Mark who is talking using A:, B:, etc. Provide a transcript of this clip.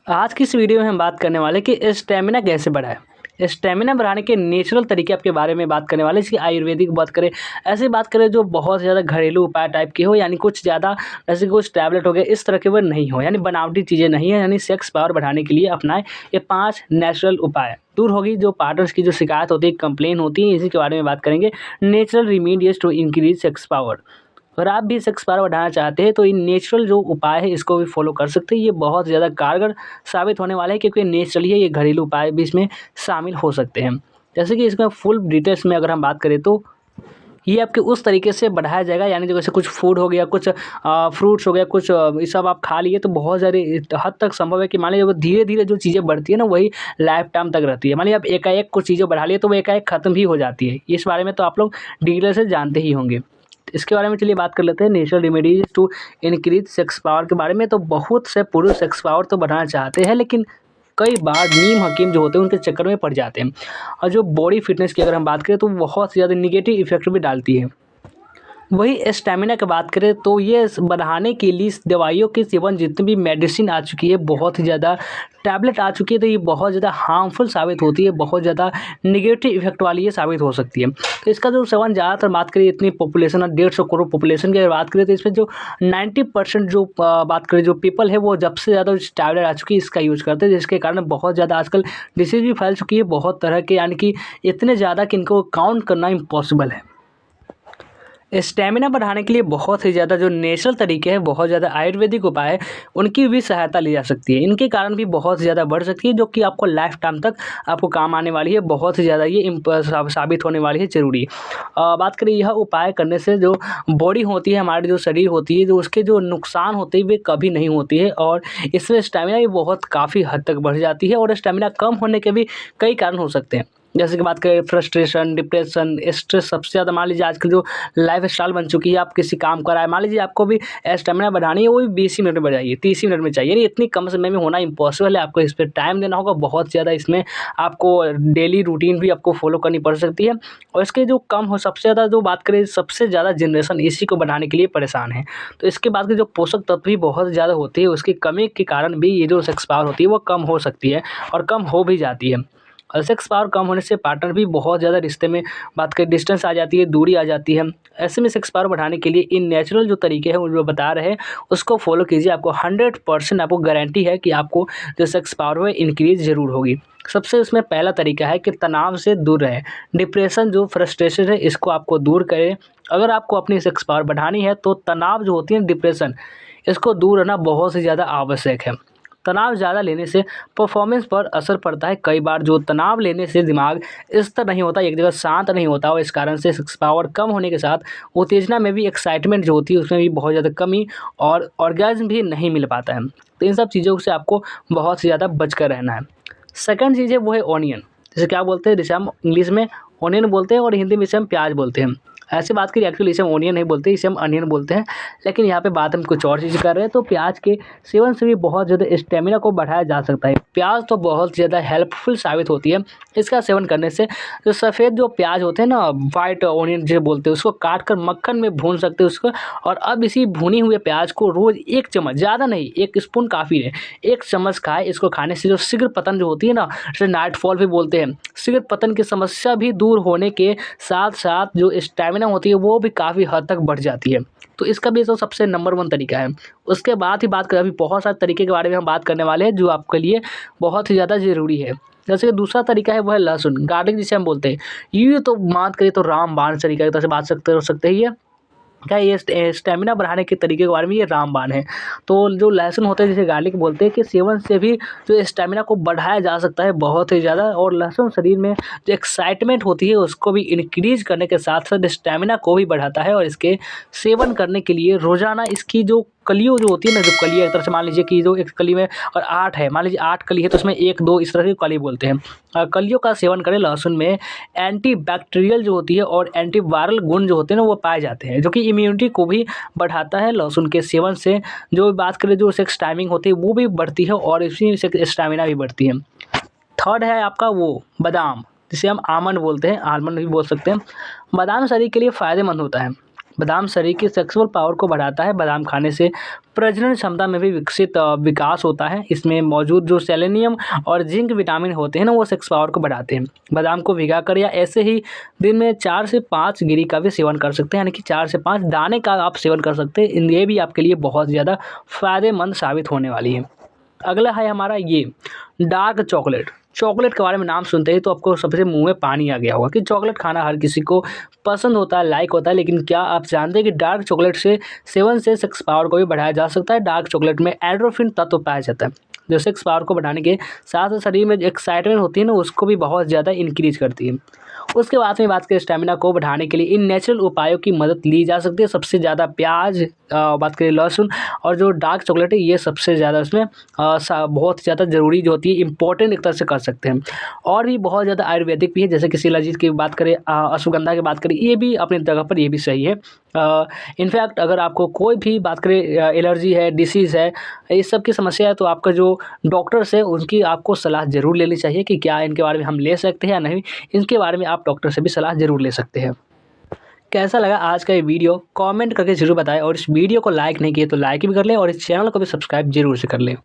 A: आज की इस वीडियो में हम बात करने वाले कि स्टेमिना कैसे बढ़ाएं। स्टेमिना बढ़ाने के नेचुरल तरीके आपके बारे में बात करने वाले, इसकी आयुर्वेदिक बात करें, ऐसे बात करें जो बहुत ज़्यादा घरेलू उपाय टाइप के हो, यानी कुछ ज़्यादा जैसे कुछ टैबलेट हो गए इस तरह के वो नहीं हो, यानी बनावटी चीज़ें नहीं है, यानी सेक्स पावर बढ़ाने के लिए अपनाएं ये 5 नेचुरल उपाय। दूर होगी जो पार्टनर्स की जो शिकायत होती है, कंप्लेन होती है, इसी के बारे में बात करेंगे। Natural remedies to increase sex power. अगर आप भी सेक्स पावर बढ़ाना चाहते हैं तो इन नेचुरल जो उपाय है इसको भी फॉलो कर सकते हैं। ये बहुत ज़्यादा कारगर साबित होने वाला है क्योंकि नेचुरली है, ये घरेलू उपाय भी इसमें शामिल हो सकते हैं। जैसे कि इसमें फुल डिटेल्स में अगर हम बात करें तो ये आपके उस तरीके से बढ़ाया जाएगा, यानी जो जैसे कुछ फूड हो गया, कुछ फ्रूट्स हो गया, कुछ ये सब आप खा लिए तो बहुत ज़्यादा हद तक संभव है कि मान लीजिए वो धीरे-धीरे जो चीज़ें बढ़ती है ना वही लाइफ टाइम तक रहती है। मान लीजिए आप एकाएक कुछ चीज़ें बढ़ा लिए तो वो एकाएक ख़त्म भी हो जाती है। इस बारे में तो आप लोग डिटेल से जानते ही होंगे। इसके बारे में चलिए बात कर लेते हैं natural remedies to increase sex power के बारे में। तो बहुत से पुरुष सेक्स पावर तो बढ़ाना चाहते हैं लेकिन कई बार नीम हकीम जो होते हैं उनके चक्कर में पड़ जाते हैं। और जो बॉडी फिटनेस की अगर हम बात करें तो बहुत ज़्यादा निगेटिव इफेक्ट भी डालती है। वही स्टेमिना की बात करें तो ये बढ़ाने के लिए इस दवाइयों के सेवन, जितनी भी मेडिसिन आ चुकी है, बहुत ही ज़्यादा टैबलेट आ चुकी है, तो ये बहुत ज़्यादा हार्मफुल साबित होती है, बहुत ज़्यादा नेगेटिव इफेक्ट वाली ये साबित हो सकती है। तो इसका जो सेवन ज़्यादातर बात करें, इतनी पॉपुलेशन और 150 करोड़ पॉपुलेशन की अगर बात करें तो इसमें जो 90% जो बात करें जो पीपल है वो जब से ज़्यादा टैबलेट आ चुकी है इसका यूज़ करते हैं, जिसके कारण बहुत ज़्यादा आजकल डिसीज़ भी फैल चुकी है बहुत तरह के, यानी कि इतने ज़्यादा कि इनको काउंट करना इम्पॉसिबल है। स्टेमिना बढ़ाने के लिए बहुत ही ज़्यादा जो नेचुरल तरीके हैं, बहुत ज़्यादा आयुर्वेदिक उपाय है, उनकी भी सहायता ली जा सकती है। इनके कारण भी बहुत ज़्यादा बढ़ सकती है, जो कि आपको लाइफ टाइम तक आपको काम आने वाली है। बहुत ही ज़्यादा ये साबित होने वाली है ज़रूरी। बात करें यह उपाय करने से जो बॉडी होती है, हमारी जो शरीर होती है, जो उसके जो नुकसान होते हैं वे कभी नहीं होती है, और इसमें स्टेमिना भी बहुत काफ़ी हद तक बढ़ जाती है। और स्टेमिना कम होने के भी कई कारण हो सकते हैं। जैसे कि बात करें फ्रस्ट्रेशन, डिप्रेशन, स्ट्रेस, सबसे ज़्यादा मान लीजिए आजकल जो लाइफ़स्टाइल बन चुकी है, आप किसी काम कर रहा है, मान लीजिए आपको भी स्टेमिना बढ़ानी है, वो भी 20 ही मिनट में बढ़ाइए, 30 ही मिनट में चाहिए, यानी इतनी कम समय में होना इम्पॉसिबल है। आपको इस पे टाइम देना होगा बहुत ज़्यादा, इसमें आपको डेली रूटीन भी आपको फॉलो करनी पड़ सकती है। और इसके जो कम हो, सबसे ज़्यादा जो बात करें, सबसे ज़्यादा जनरेशन इसी को बढ़ाने के लिए परेशान है। तो इसके बाद के जो पोषक तत्व भी बहुत ज़्यादा होती है, उसकी कमी के कारण भी ये जो सेक्स पावर होती है वो कम हो सकती है और कम हो भी जाती है। और सेक्स पावर कम होने से पार्टनर भी बहुत ज़्यादा रिश्ते में बात करें डिस्टेंस आ जाती है, दूरी आ जाती है। ऐसे में सेक्स पावर बढ़ाने के लिए इन नेचुरल जो तरीके हैं वो जो बता रहे हैं उसको फॉलो कीजिए। आपको 100% आपको गारंटी है कि आपको जो सेक्स पावर है इंक्रीज ज़रूर होगी। सबसे उसमें पहला तरीका है कि तनाव से दूर रहें। डिप्रेशन जो फ्रस्ट्रेशन है इसको आपको दूर करें। अगर आपको अपनी सेक्स पावर बढ़ानी है तो तनाव जो होती है, डिप्रेशन, इसको दूर रहना बहुत ही ज़्यादा आवश्यक है। तनाव ज़्यादा लेने से परफॉर्मेंस पर असर पड़ता है। कई बार जो तनाव लेने से दिमाग स्थिर नहीं होता, एक जगह शांत नहीं होता, और इस कारण से सेक्स पावर कम होने के साथ उत्तेजना में भी, एक्साइटमेंट जो होती है उसमें भी बहुत ज़्यादा कमी, और ऑर्गेज़्म भी नहीं मिल पाता है। तो इन सब चीज़ों से आपको बहुत ज़्यादा बच कर रहना है। सेकंड चीज़ है वो है ऑनियन, जिसे क्या बोलते हैं, जिसे हम इंग्लिश में ऑनियन बोलते हैं और हिंदी में इसे हम प्याज बोलते हैं। ऐसे बात करिए, एक्चुअली इसे हम ऑनियन नहीं बोलते, इसे हम अनियन बोलते हैं, लेकिन यहाँ पे बात हम कुछ और चीज़ कर रहे हैं। तो प्याज के सेवन से भी बहुत ज़्यादा स्टेमिना को बढ़ाया जा सकता है। प्याज तो बहुत ज़्यादा हेल्पफुल साबित होती है। इसका सेवन करने से जो सफ़ेद जो प्याज होते हैं ना, वाइट ऑनियन जो बोलते हैं, उसको काट कर मक्खन में भून सकते हैं उसको। और अब इसी भुनी हुए प्याज को रोज़ 1 चम्मच, ज़्यादा नहीं, 1 स्पून काफ़ी है, 1 चम्मच खाएँ। इसको खाने से जो शीघ्र पतन जो होती है ना, जिसे नाइट फॉल भी बोलते हैं, शीघ्र पतन की समस्या भी दूर होने के साथ साथ जो स्टेमिना होती है वो भी काफ़ी हद तक बढ़ जाती है। तो इसका भी तो सबसे नंबर 1 तरीका है। उसके बाद ही बात करें, अभी बहुत सारे तरीके के बारे में हम बात करने वाले हैं जो आपके लिए बहुत ही ज़्यादा ज़रूरी है। जैसे कि दूसरा तरीका है वो है लहसुन, गार्लिक जिसे हम बोलते हैं। ये तो बात करें तो रामबाण तरीका की तरह से बात सकते ही है। क्या ये स्टेमिना बढ़ाने के तरीके के बारे में ये रामबाण है। तो जो लहसुन होता है जिसे गार्लिक बोलते हैं, कि सेवन से भी जो स्टेमिना को बढ़ाया जा सकता है बहुत ही ज़्यादा। और लहसुन शरीर में जो एक्साइटमेंट होती है उसको भी इंक्रीज करने के साथ साथ स्टेमिना को भी बढ़ाता है। और इसके सेवन करने के लिए रोज़ाना इसकी जो कलियों जो होती है ना, जो कली है, एक तरह से मान लीजिए कि जो एक कली में और 8 है, मान लीजिए 8 कली है तो उसमें 1-2 इस तरह की कली बोलते हैं। कलियों का सेवन करें। लहसुन में एंटीबैक्टीरियल जो होती है और एंटीवायरल गुण जो होते हैं ना वो पाए जाते हैं, जो कि इम्यूनिटी को भी बढ़ाता है। लहसुन के सेवन से जो बात करें जो सेक्स टाइमिंग होती है वो भी बढ़ती है और इसी से स्टेमिना भी बढ़ती है। थर्ड है आपका वो बादाम, जिसे हम आमंड बोलते हैं, आलमंड भी बोल सकते हैं। बादाम शरीर के लिए फ़ायदेमंद होता है। बादाम शरीर की सेक्सुअल पावर को बढ़ाता है। बादाम खाने से प्रजनन क्षमता में भी विकास होता है। इसमें मौजूद जो सेलेनियम और जिंक विटामिन होते हैं ना, वो सेक्स पावर को बढ़ाते हैं। बादाम को भिगाकर या ऐसे ही दिन में 4 से 5 गिरी का भी सेवन कर सकते हैं, यानी कि 4 से 5 दाने का आप सेवन कर सकते हैं। ये भी आपके लिए बहुत ज़्यादा फ़ायदेमंद साबित होने वाली है। अगला है हमारा ये डार्क चॉकलेट। चॉकलेट के बारे में नाम सुनते ही तो आपको सबसे मुंह में पानी आ गया होगा कि चॉकलेट खाना हर किसी को पसंद होता है, लाइक होता है। लेकिन क्या आप जानते हैं कि डार्क चॉकलेट से सेवन से सेक्स पावर को भी बढ़ाया जा सकता है। डार्क चॉकलेट में एंडोर्फिन तत्व पाया जाता है, जो सेक्स पावर को बढ़ाने के साथ साथ शरीर में जो एक्साइटमेंट होती है ना, उसको भी बहुत ज़्यादा इंक्रीज करती है। उसके बाद में बात करें स्टेमिना को बढ़ाने के लिए इन नेचुरल उपायों की मदद ली जा सकती है। सबसे ज़्यादा प्याज, बात करें लहसुन और जो डार्क चॉकलेट है, ये सबसे ज़्यादा उसमें बहुत ज़्यादा ज़रूरी जो होती है, इंपॉर्टेंट एक तरह से कर सकते हैं। और भी बहुत ज़्यादा आयुर्वेदिक भी है, जैसे कि शिलाजीत की बात करें, अश्वगंधा की बात करें, ये भी अपनी जगह पर ये भी सही है। इनफैक्ट अगर आपको कोई भी बात करें एलर्जी है, डिसीज़ है, इस सब की समस्या है, तो आपका जो डॉक्टर्स है उनकी आपको सलाह ज़रूर लेनी चाहिए कि क्या इनके बारे में हम ले सकते हैं या नहीं। इनके बारे में आप डॉक्टर से भी सलाह ज़रूर ले सकते हैं। कैसा लगा आज का ये वीडियो कमेंट करके ज़रूर बताएं, और इस वीडियो को लाइक नहीं किए तो लाइक भी कर लें और इस चैनल को भी सब्सक्राइब ज़रूर से कर लें।